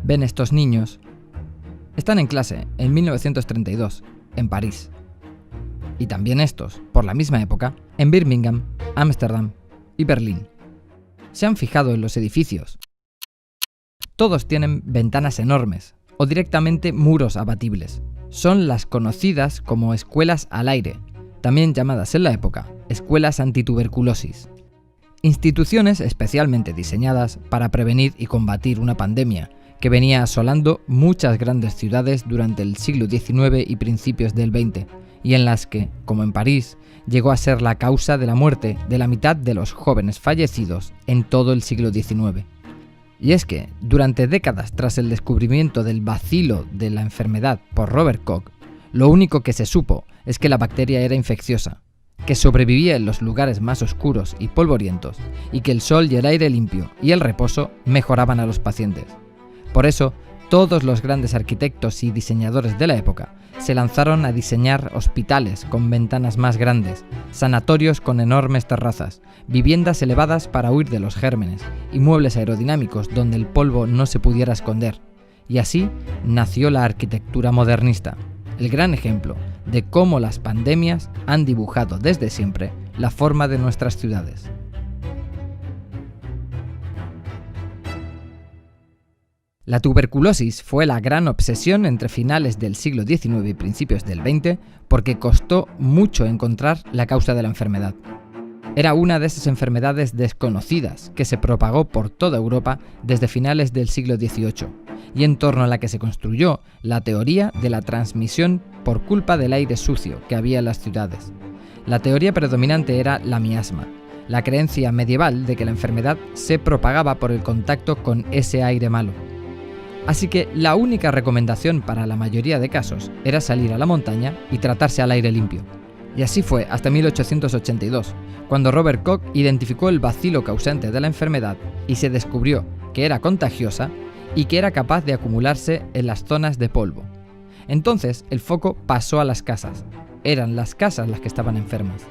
ven estos niños? Están en clase en 1932, en París. Y también estos, por la misma época, en Birmingham, Ámsterdam y Berlín. ¿Se han fijado en los edificios? Todos tienen ventanas enormes, o directamente muros abatibles. Son las conocidas como escuelas al aire, también llamadas en la época escuelas antituberculosis. Instituciones especialmente diseñadas para prevenir y combatir una pandemia que venía asolando muchas grandes ciudades durante el siglo XIX y principios del XX, y en las que, como en París, llegó a ser la causa de la muerte de la mitad de los jóvenes fallecidos en todo el siglo XIX. Y es que, durante décadas tras el descubrimiento del bacilo de la enfermedad por Robert Koch, lo único que se supo es que la bacteria era infecciosa, que sobrevivía en los lugares más oscuros y polvorientos, y que el sol y el aire limpio y el reposo mejoraban a los pacientes. Por eso, todos los grandes arquitectos y diseñadores de la época se lanzaron a diseñar hospitales con ventanas más grandes, sanatorios con enormes terrazas, viviendas elevadas para huir de los gérmenes y muebles aerodinámicos donde el polvo no se pudiera esconder. Y así nació la arquitectura modernista, el gran ejemplo de cómo las pandemias han dibujado desde siempre la forma de nuestras ciudades. La tuberculosis fue la gran obsesión entre finales del siglo XIX y principios del XX porque costó mucho encontrar la causa de la enfermedad. Era una de esas enfermedades desconocidas que se propagó por toda Europa desde finales del siglo XVIII y en torno a la que se construyó la teoría de la transmisión por culpa del aire sucio que había en las ciudades. La teoría predominante era la miasma, la creencia medieval de que la enfermedad se propagaba por el contacto con ese aire malo. Así que la única recomendación para la mayoría de casos era salir a la montaña y tratarse al aire limpio. Y así fue hasta 1882, cuando Robert Koch identificó el bacilo causante de la enfermedad y se descubrió que era contagiosa y que era capaz de acumularse en las zonas de polvo. Entonces el foco pasó a las casas. Eran las casas las que estaban enfermas.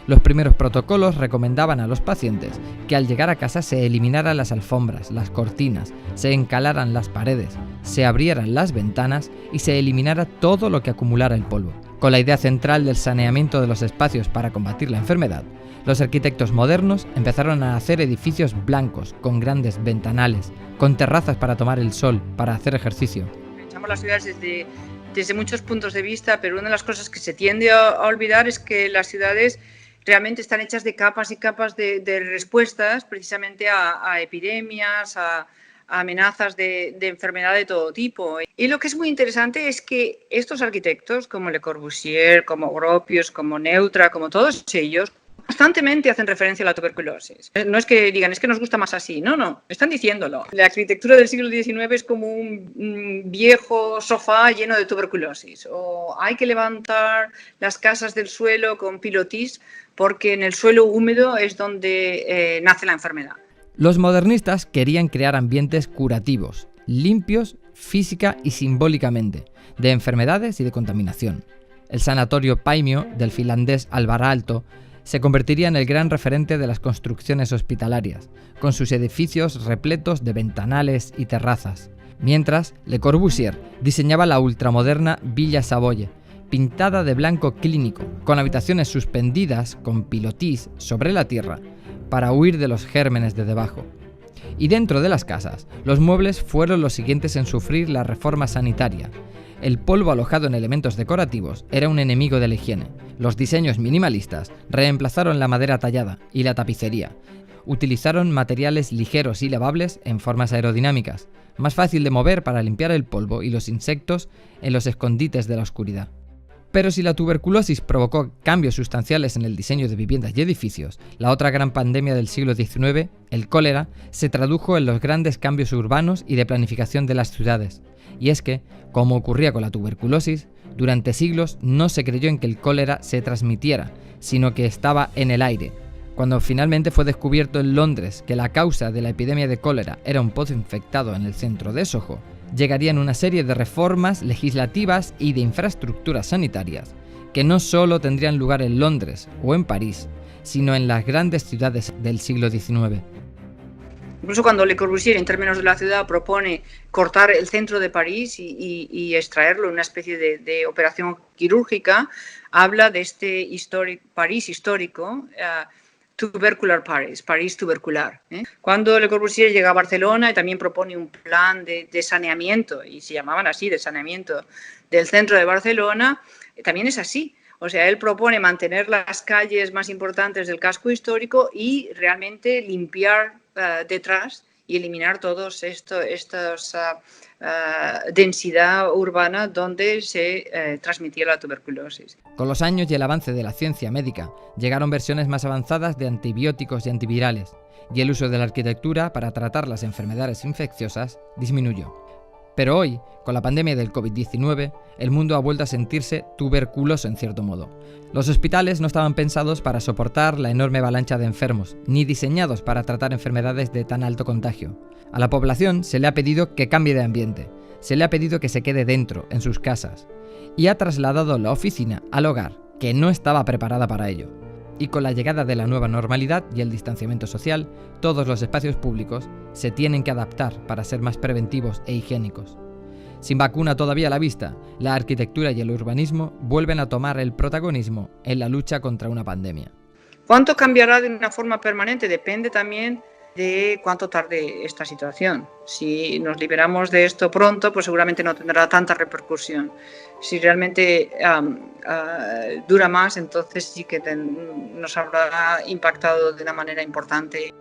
Los primeros protocolos recomendaban a los pacientes que al llegar a casa se eliminaran las alfombras, las cortinas, se encalaran las paredes, se abrieran las ventanas y se eliminara todo lo que acumulara el polvo. Con la idea central del saneamiento de los espacios para combatir la enfermedad, los arquitectos modernos empezaron a hacer edificios blancos, con grandes ventanales, con terrazas para tomar el sol, para hacer ejercicio. Echamos las ciudades desde muchos puntos de vista, pero una de las cosas que se tiende a olvidar es que las ciudades realmente están hechas de capas y capas de respuestas precisamente a epidemias, a amenazas de enfermedad de todo tipo. Y lo que es muy interesante es que estos arquitectos, como Le Corbusier, como Gropius, como Neutra, como todos ellos, constantemente hacen referencia a la tuberculosis. No es que digan, es que nos gusta más así, no, están diciéndolo. La arquitectura del siglo XIX es como un viejo sofá lleno de tuberculosis, o hay que levantar las casas del suelo con pilotis porque en el suelo húmedo es donde nace la enfermedad. Los modernistas querían crear ambientes curativos, limpios física y simbólicamente, de enfermedades y de contaminación. El sanatorio Paimio del finlandés Alvar Aalto se convertiría en el gran referente de las construcciones hospitalarias, con sus edificios repletos de ventanales y terrazas. Mientras, Le Corbusier diseñaba la ultramoderna Villa Savoye, pintada de blanco clínico, con habitaciones suspendidas con pilotis sobre la tierra, para huir de los gérmenes de debajo. Y dentro de las casas, los muebles fueron los siguientes en sufrir la reforma sanitaria. El polvo alojado en elementos decorativos era un enemigo de la higiene. Los diseños minimalistas reemplazaron la madera tallada y la tapicería. Utilizaron materiales ligeros y lavables en formas aerodinámicas, más fácil de mover para limpiar el polvo y los insectos en los escondites de la oscuridad. Pero si la tuberculosis provocó cambios sustanciales en el diseño de viviendas y edificios, la otra gran pandemia del siglo XIX, el cólera, se tradujo en los grandes cambios urbanos y de planificación de las ciudades. Y es que, como ocurría con la tuberculosis, durante siglos no se creyó en que el cólera se transmitiera, sino que estaba en el aire. Cuando finalmente fue descubierto en Londres que la causa de la epidemia de cólera era un pozo infectado en el centro de Soho, llegarían una serie de reformas legislativas y de infraestructuras sanitarias que no solo tendrían lugar en Londres o en París, sino en las grandes ciudades del siglo XIX. Incluso cuando Le Corbusier, en términos de la ciudad, propone cortar el centro de París y extraerlo en una especie de operación quirúrgica, habla de este París histórico, tubercular Paris, París tubercular. Cuando Le Corbusier llega a Barcelona y también propone un plan de saneamiento, y se llamaban así, de saneamiento del centro de Barcelona, también es así. O sea, él propone mantener las calles más importantes del casco histórico y realmente limpiar detrás y eliminar todos estos densidad urbana donde se transmitía la tuberculosis. Con los años y el avance de la ciencia médica, llegaron versiones más avanzadas de antibióticos y antivirales, y el uso de la arquitectura para tratar las enfermedades infecciosas disminuyó. Pero hoy, con la pandemia del COVID-19, el mundo ha vuelto a sentirse tuberculoso en cierto modo. Los hospitales no estaban pensados para soportar la enorme avalancha de enfermos, ni diseñados para tratar enfermedades de tan alto contagio. A la población se le ha pedido que cambie de ambiente, se le ha pedido que se quede dentro, en sus casas, y ha trasladado la oficina al hogar, que no estaba preparada para ello. Y con la llegada de la nueva normalidad y el distanciamiento social, todos los espacios públicos se tienen que adaptar para ser más preventivos e higiénicos. Sin vacuna todavía a la vista, la arquitectura y el urbanismo vuelven a tomar el protagonismo en la lucha contra una pandemia. ¿Cuánto cambiará de una forma permanente? Depende también de cuánto tarde esta situación. Si nos liberamos de esto pronto, pues seguramente no tendrá tanta repercusión. Si realmente dura más, entonces sí que nos habrá impactado de una manera importante.